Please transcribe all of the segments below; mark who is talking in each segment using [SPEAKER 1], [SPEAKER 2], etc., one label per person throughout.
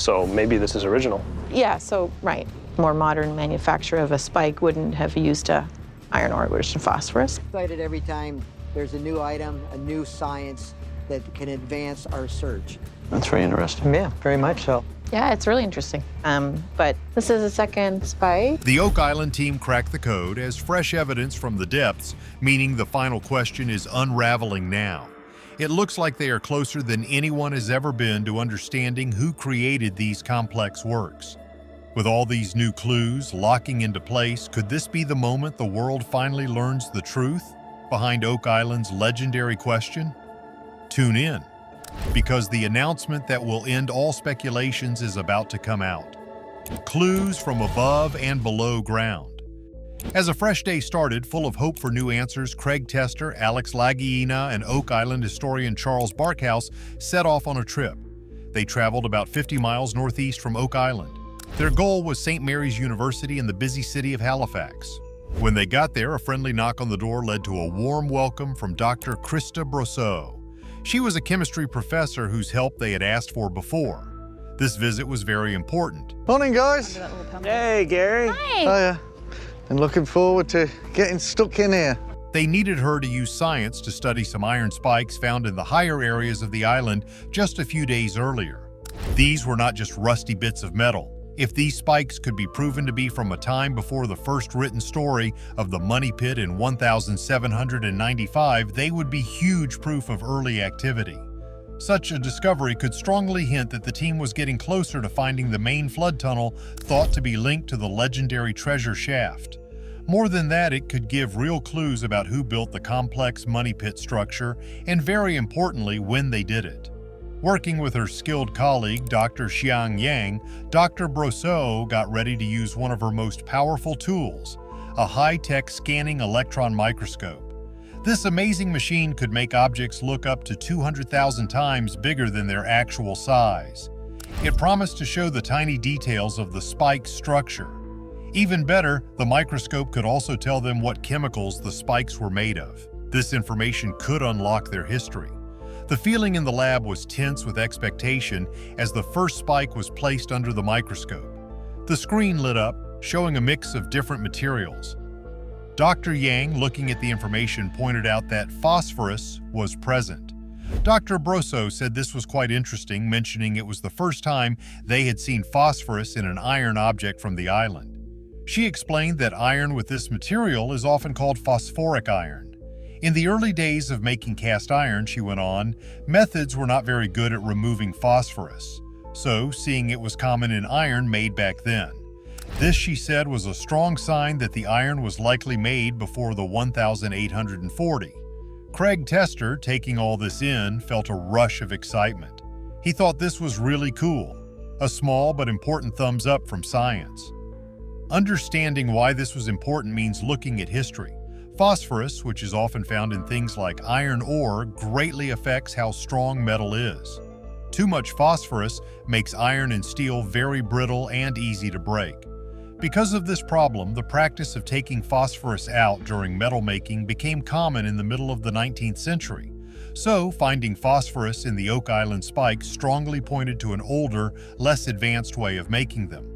[SPEAKER 1] So maybe this is original.
[SPEAKER 2] Yeah, so, right. More modern manufacturer of a spike wouldn't have used a iron ore, it would have used phosphorus.
[SPEAKER 3] Excited every time there's a new item, a new science that can advance our search.
[SPEAKER 4] That's very interesting.
[SPEAKER 5] Yeah, very much so.
[SPEAKER 2] Yeah, it's really interesting. But this is a second spike.
[SPEAKER 6] The Oak Island team cracked the code as fresh evidence from the depths, meaning the final question is unraveling now. It looks like they are closer than anyone has ever been to understanding who created these complex works. With all these new clues locking into place, could this be the moment the world finally learns the truth behind Oak Island's legendary question? Tune in, because the announcement that will end all speculations is about to come out. Clues from above and below ground. As a fresh day started, full of hope for new answers, Craig Tester, Alex Lagina, and Oak Island historian Charles Barkhouse set off on a trip. They traveled about 50 miles northeast from Oak Island. Their goal was St. Mary's University in the busy city of Halifax. When they got there, a friendly knock on the door led to a warm welcome from Dr. Krista Brosseau. She was a chemistry professor whose help they had asked for before. This visit was very important.
[SPEAKER 5] Morning, guys.
[SPEAKER 1] Hey, Gary.
[SPEAKER 2] Hi.
[SPEAKER 5] Hiya. And looking forward to getting stuck in here.
[SPEAKER 6] They needed her to use science to study some iron spikes found in the higher areas of the island just a few days earlier. These were not just rusty bits of metal. If these spikes could be proven to be from a time before the first written story of the Money Pit in 1795, they would be huge proof of early activity. Such a discovery could strongly hint that the team was getting closer to finding the main flood tunnel thought to be linked to the legendary treasure shaft. More than that, it could give real clues about who built the complex Money Pit structure and, very importantly, when they did it. Working with her skilled colleague, Dr. Xiang Yang, Dr. Brosseau got ready to use one of her most powerful tools, a high-tech scanning electron microscope. This amazing machine could make objects look up to 200,000 times bigger than their actual size. It promised to show the tiny details of the spike structure. Even better, the microscope could also tell them what chemicals the spikes were made of. This information could unlock their history. The feeling in the lab was tense with expectation as the first spike was placed under the microscope. The screen lit up, showing a mix of different materials. Dr. Yang, looking at the information, pointed out that phosphorus was present. Dr. Brosseau said this was quite interesting, mentioning it was the first time they had seen phosphorus in an iron object from the island. She explained that iron with this material is often called phosphoric iron. In the early days of making cast iron, she went on, methods were not very good at removing phosphorus. So, seeing it was common in iron made back then. This, she said, was a strong sign that the iron was likely made before the 1840. Craig Tester, taking all this in, felt a rush of excitement. He thought this was really cool, a small but important thumbs up from science. Understanding why this was important means looking at history. Phosphorus, which is often found in things like iron ore, greatly affects how strong metal is. Too much phosphorus makes iron and steel very brittle and easy to break. Because of this problem, the practice of taking phosphorus out during metal making became common in the middle of the 19th century. So, finding phosphorus in the Oak Island spikes strongly pointed to an older, less advanced way of making them.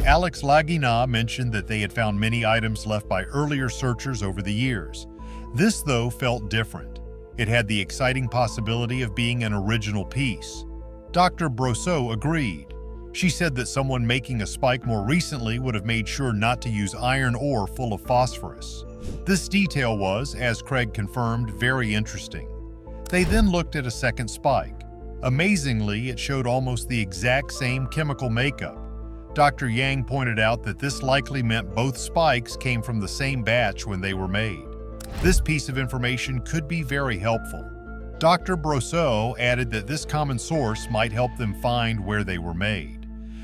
[SPEAKER 6] Alex Lagina mentioned that they had found many items left by earlier searchers over the years. This, though, felt different. It had the exciting possibility of being an original piece. Dr. Brosseau agreed. She said that someone making a spike more recently would have made sure not to use iron ore full of phosphorus. This detail was, as Craig confirmed, very interesting. They then looked at a second spike. Amazingly, it showed almost the exact same chemical makeup. Dr. Yang pointed out that this likely meant both spikes came from the same batch when they were made. This piece of information could be very helpful. Dr. Brosseau added that this common source might help them find where they were made.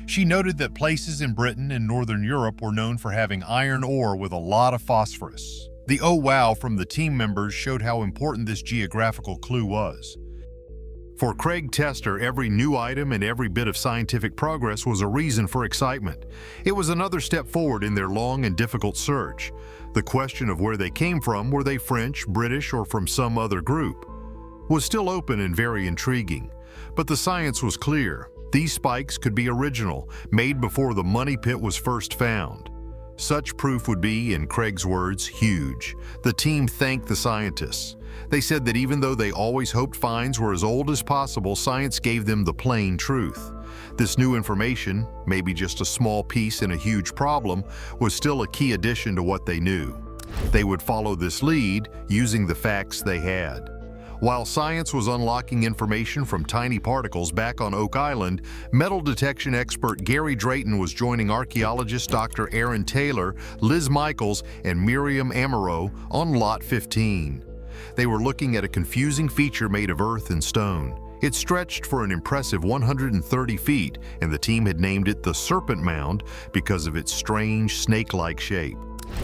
[SPEAKER 6] She noted that places in Britain and Northern Europe were known for having iron ore with a lot of phosphorus. The "oh wow" from the team members showed how important this geographical clue was. For Craig Tester, every new item and every bit of scientific progress was a reason for excitement. It was another step forward in their long and difficult search. The question of where they came from, were they French, British, or from some other group, was still open and very intriguing. But the science was clear. These spikes could be original, made before the money pit was first found. Such proof would be, in Craig's words, huge. The team thanked the scientists. They said that even though they always hoped finds were as old as possible, science gave them the plain truth. This new information, maybe just a small piece in a huge problem, was still a key addition to what they knew. They would follow this lead using the facts they had. While science was unlocking information from tiny particles back on Oak Island, metal detection expert Gary Drayton was joining archaeologist Dr. Aaron Taylor, Liz Michaels, and Miriam Amaro on Lot 15. They were looking at a confusing feature made of earth and stone. It stretched for an impressive 130 feet, and the team had named it the Serpent Mound because of its strange, snake-like shape.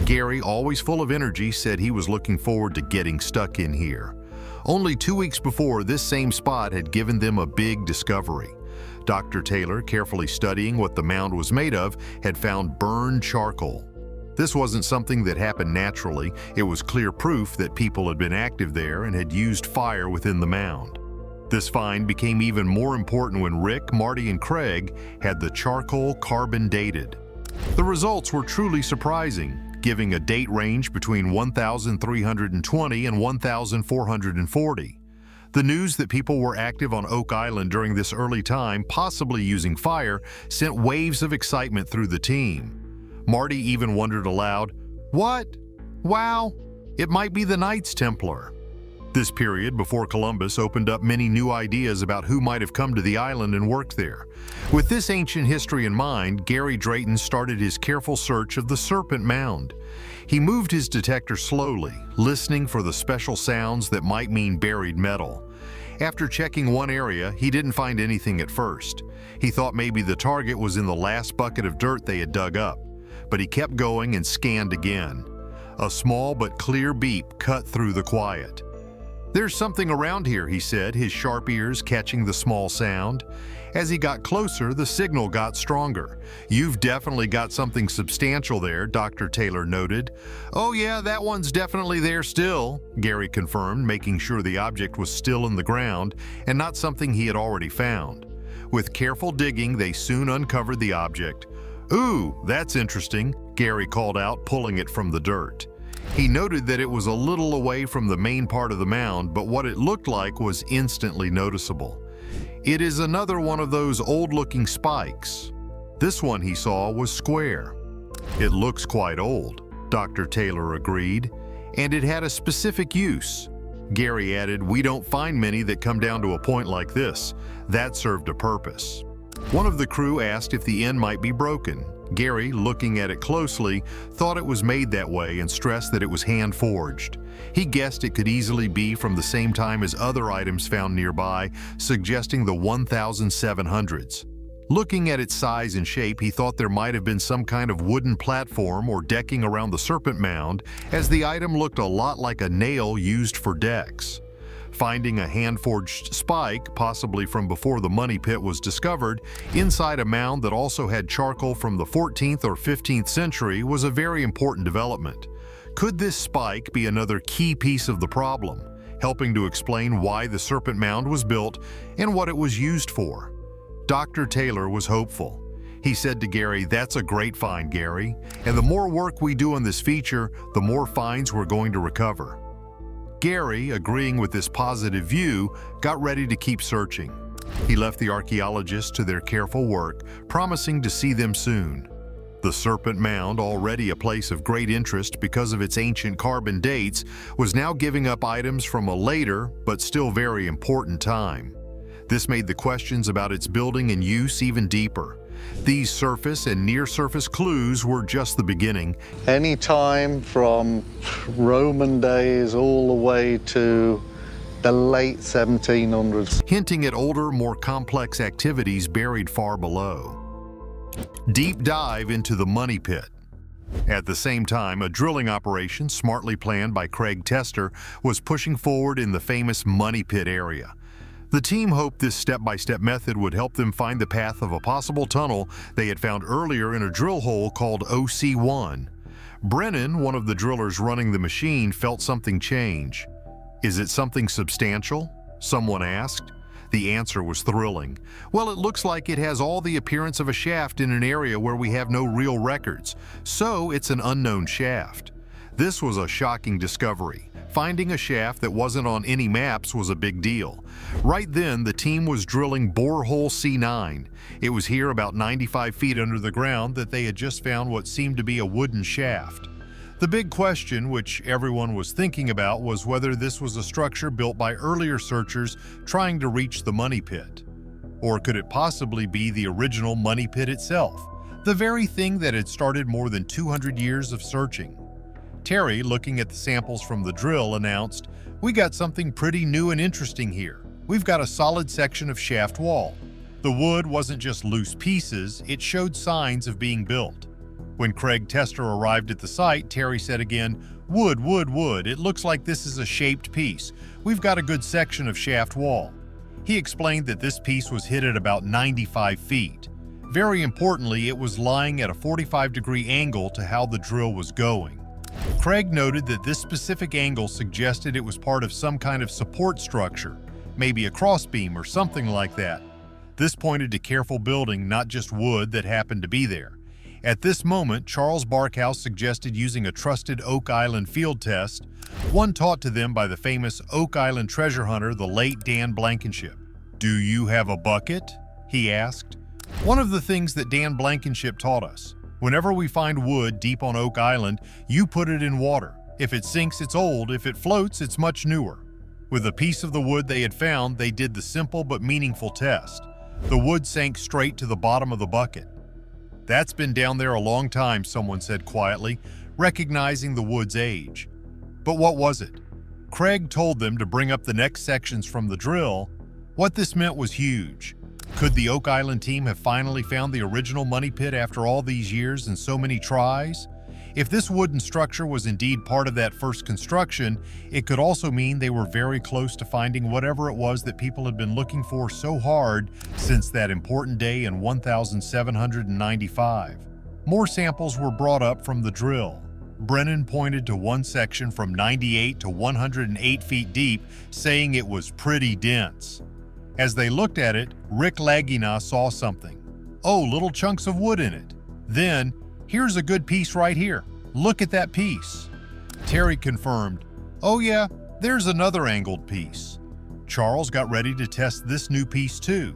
[SPEAKER 6] Gary, always full of energy, said he was looking forward to getting stuck in here. Only 2 weeks before, this same spot had given them a big discovery. Dr. Taylor, carefully studying what the mound was made of, had found burned charcoal. This wasn't something that happened naturally. It was clear proof that people had been active there and had used fire within the mound. This find became even more important when Rick, Marty, and Craig had the charcoal carbon dated. The results were truly surprising, giving a date range between 1,320 and 1,440. The news that people were active on Oak Island during this early time, possibly using fire, sent waves of excitement through the team. Marty even wondered aloud, "What? Wow, it might be the Knights Templar." This period before Columbus opened up many new ideas about who might have come to the island and worked there. With this ancient history in mind, Gary Drayton started his careful search of the Serpent Mound. He moved his detector slowly, listening for the special sounds that might mean buried metal. After checking one area, he didn't find anything at first. He thought maybe the target was in the last bucket of dirt they had dug up, but he kept going and scanned again. A small but clear beep cut through the quiet. "There's something around here," he said, his sharp ears catching the small sound. As he got closer, the signal got stronger. "You've definitely got something substantial there," Dr. Taylor noted. "Oh yeah, that one's definitely there still," Gary confirmed, making sure the object was still in the ground and not something he had already found. With careful digging, they soon uncovered the object. "Ooh, that's interesting," Gary called out, pulling it from the dirt. He noted that it was a little away from the main part of the mound, but what it looked like was instantly noticeable. "It is another one of those old-looking spikes." This one he saw was square. "It looks quite old," Dr. Taylor agreed, "and it had a specific use." Gary added, "We don't find many that come down to a point like this. That served a purpose." One of the crew asked if the end might be broken. Gary, looking at it closely, thought it was made that way and stressed that it was hand-forged. He guessed it could easily be from the same time as other items found nearby, suggesting the 1700s. Looking at its size and shape, he thought there might have been some kind of wooden platform or decking around the Serpent Mound, as the item looked a lot like a nail used for decks. Finding a hand-forged spike, possibly from before the money pit was discovered, inside a mound that also had charcoal from the 14th or 15th century was a very important development. Could this spike be another key piece of the problem, helping to explain why the Serpent Mound was built and what it was used for? Dr. Taylor was hopeful. He said to Gary, "That's a great find, Gary, and the more work we do on this feature, the more finds we're going to recover." Gary, agreeing with this positive view, got ready to keep searching. He left the archaeologists to their careful work, promising to see them soon. The Serpent Mound, already a place of great interest because of its ancient carbon dates, was now giving up items from a later, but still very important time. This made the questions about its building and use even deeper. These surface and near-surface clues were just the beginning.
[SPEAKER 5] Any time from Roman days all the way to the late 1700s.
[SPEAKER 6] Hinting at older, more complex activities buried far below. Deep dive into the money pit. At the same time, a drilling operation, smartly planned by Craig Tester, was pushing forward in the famous money pit area. The team hoped this step-by-step method would help them find the path of a possible tunnel they had found earlier in a drill hole called OC1. Brennan, one of the drillers running the machine, felt something change. "Is it something substantial?" someone asked. The answer was thrilling. Well, it looks like it has all the appearance of a shaft in an area where we have no real records, so it's an unknown shaft. This was a shocking discovery. Finding a shaft that wasn't on any maps was a big deal. Right then, the team was drilling borehole C9. It was here about 95 feet under the ground that they had just found what seemed to be a wooden shaft. The big question, which everyone was thinking about, was whether this was a structure built by earlier searchers trying to reach the money pit. Or could it possibly be the original money pit itself, the very thing that had started more than 200 years of searching? Terry, looking at the samples from the drill, announced, "We got something pretty new and interesting here. We've got a solid section of shaft wall. The wood wasn't just loose pieces, it showed signs of being built." When Craig Tester arrived at the site, Terry said again, "Wood, wood, wood. It looks like this is a shaped piece. We've got a good section of shaft wall." He explained that this piece was hit at about 95 feet. Very importantly, it was lying at a 45-degree angle to how the drill was going. Craig noted that this specific angle suggested it was part of some kind of support structure, maybe a crossbeam or something like that. This pointed to careful building, not just wood that happened to be there. At this moment, Charles Barkhouse suggested using a trusted Oak Island field test, one taught to them by the famous Oak Island treasure hunter, the late Dan Blankenship. "Do you have a bucket?" he asked. One of the things that Dan Blankenship taught us: whenever we find wood deep on Oak Island, you put it in water. If it sinks, it's old. If it floats, it's much newer. With a piece of the wood they had found, they did the simple but meaningful test. The wood sank straight to the bottom of the bucket. "That's been down there a long time," someone said quietly, recognizing the wood's age. But what was it? Craig told them to bring up the next sections from the drill. What this meant was huge. Could the Oak Island team have finally found the original money pit after all these years and so many tries? If this wooden structure was indeed part of that first construction, it could also mean they were very close to finding whatever it was that people had been looking for so hard since that important day in 1795. More samples were brought up from the drill. Brennan pointed to one section from 98 to 108 feet deep, saying it was pretty dense. As they looked at it, Rick Lagina saw something. "Oh, little chunks of wood in it." Then, "Here's a good piece right here. Look at that piece." Terry confirmed, "Oh yeah, there's another angled piece." Charles got ready to test this new piece too.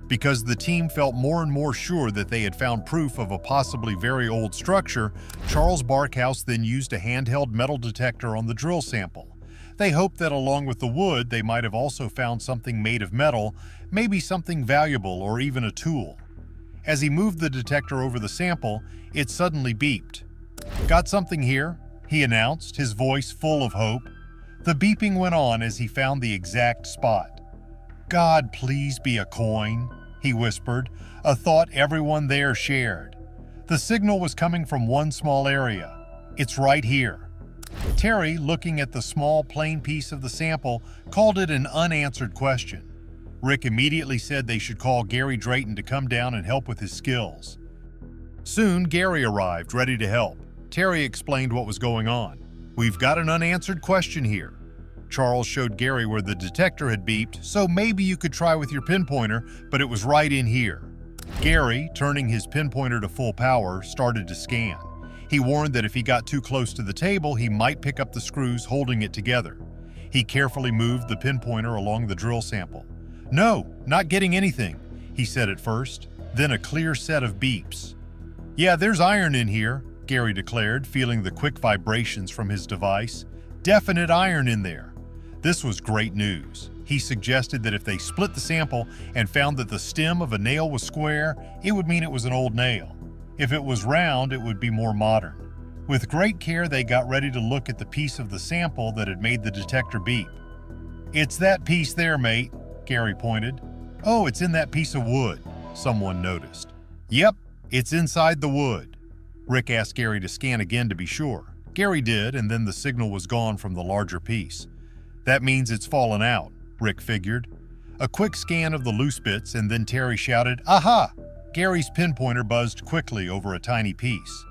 [SPEAKER 6] Because the team felt more and more sure that they had found proof of a possibly very old structure, Charles Barkhouse then used a handheld metal detector on the drill sample. They hoped that along with the wood, they might have also found something made of metal, maybe something valuable or even a tool. As he moved the detector over the sample, it suddenly beeped. "Got something here," he announced, his voice full of hope. The beeping went on as he found the exact spot. "God, please be a coin," he whispered, a thought everyone there shared. The signal was coming from one small area. "It's right here." Terry, looking at the small, plain piece of the sample, called it an unanswered question. Rick immediately said they should call Gary Drayton to come down and help with his skills. Soon, Gary arrived, ready to help. Terry explained what was going on. "We've got an unanswered question here." Charles showed Gary where the detector had beeped, "So maybe you could try with your pinpointer, but it was right in here." Gary, turning his pinpointer to full power, started to scan. He warned that if he got too close to the table, he might pick up the screws holding it together. He carefully moved the pinpointer along the drill sample. "No, not getting anything," he said at first, then a clear set of beeps. "Yeah, there's iron in here," Gary declared, feeling the quick vibrations from his device. "Definite iron in there." This was great news. He suggested that if they split the sample and found that the stem of a nail was square, it would mean it was an old nail. If it was round, it would be more modern. With great care, they got ready to look at the piece of the sample that had made the detector beep. "It's that piece there, mate," Gary pointed. "Oh, it's in that piece of wood," someone noticed. "Yep, it's inside the wood." Rick asked Gary to scan again to be sure. Gary did, and then the signal was gone from the larger piece. "That means it's fallen out," Rick figured. A quick scan of the loose bits, and then Terry shouted, "Aha!" Gary's pinpointer buzzed quickly over a tiny piece.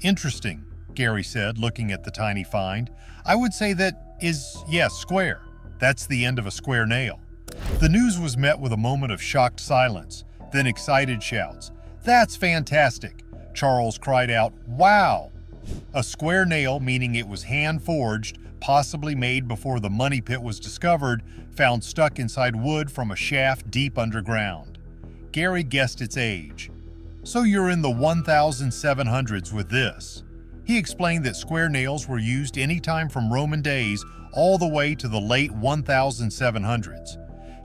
[SPEAKER 6] Interesting," Gary said, looking at the tiny find. "I would say that is, yes, square. That's the end of a square nail. The news was met with a moment of shocked silence, then excited shouts. "That's fantastic!" Charles cried out, "Wow!" A square nail, meaning it was hand-forged, possibly made before the money pit was discovered, found stuck inside wood from a shaft deep underground. Gary guessed its age. "So you're in the 1700s with this." He explained that square nails were used anytime from Roman days all the way to the late 1700s.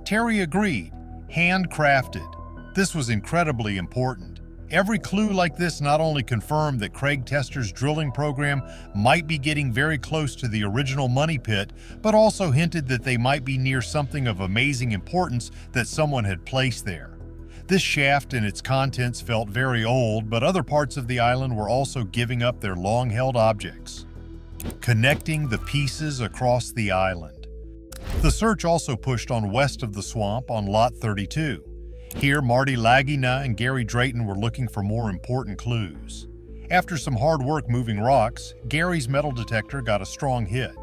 [SPEAKER 6] Terry agreed, handcrafted. This was incredibly important. Every clue like this not only confirmed that Craig Tester's drilling program might be getting very close to the original money pit, but also hinted that they might be near something of amazing importance that someone had placed there. This shaft and its contents felt very old, but other parts of the island were also giving up their long-held objects. Connecting the pieces across the island. The search also pushed on west of the swamp on Lot 32. Here, Marty Lagina and Gary Drayton were looking for more important clues. After some hard work moving rocks, Gary's metal detector got a strong hit.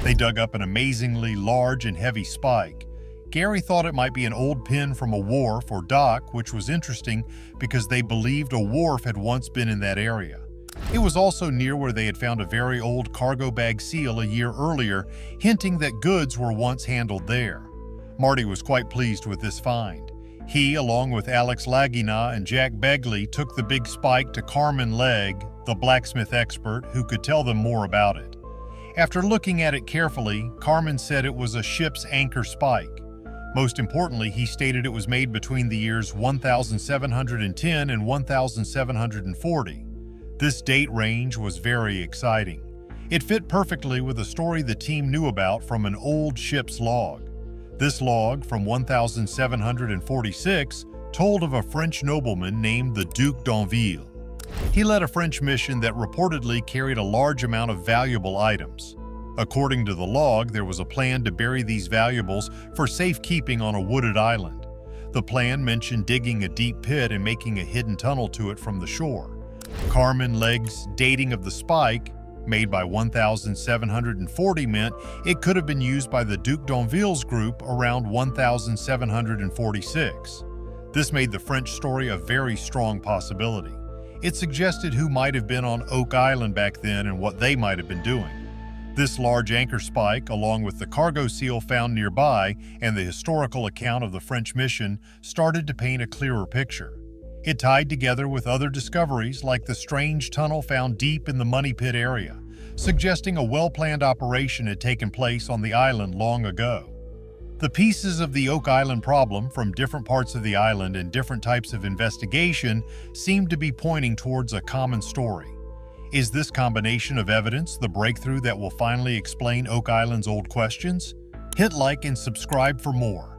[SPEAKER 6] They dug up an amazingly large and heavy spike. Gary thought it might be an old pin from a wharf or dock, which was interesting because they believed a wharf had once been in that area. It was also near where they had found a very old cargo bag seal a year earlier, hinting that goods were once handled there. Marty was quite pleased with this find. He, along with Alex Lagina and Jack Begley, took the big spike to Carmen Legg, the blacksmith expert, who could tell them more about it. After looking at it carefully, Carmen said it was a ship's anchor spike. Most importantly, he stated it was made between the years 1710 and 1740. This date range was very exciting. It fit perfectly with a story the team knew about from an old ship's log. This log, from 1746, told of a French nobleman named the Duc d'Anville. He led a French mission that reportedly carried a large amount of valuable items. According to the log, there was a plan to bury these valuables for safekeeping on a wooded island. The plan mentioned digging a deep pit and making a hidden tunnel to it from the shore. Carmen Legg's dating of the spike, made by 1740, meant it could have been used by the Duc d'Anville's group around 1746. This made the French story a very strong possibility. It suggested who might have been on Oak Island back then and what they might have been doing. This large anchor spike, along with the cargo seal found nearby and the historical account of the French mission, started to paint a clearer picture. It tied together with other discoveries like the strange tunnel found deep in the money pit area, suggesting a well-planned operation had taken place on the island long ago. The pieces of the Oak Island problem from different parts of the island and different types of investigation seemed to be pointing towards a common story. Is this combination of evidence the breakthrough that will finally explain Oak Island's old questions? Hit like and subscribe for more.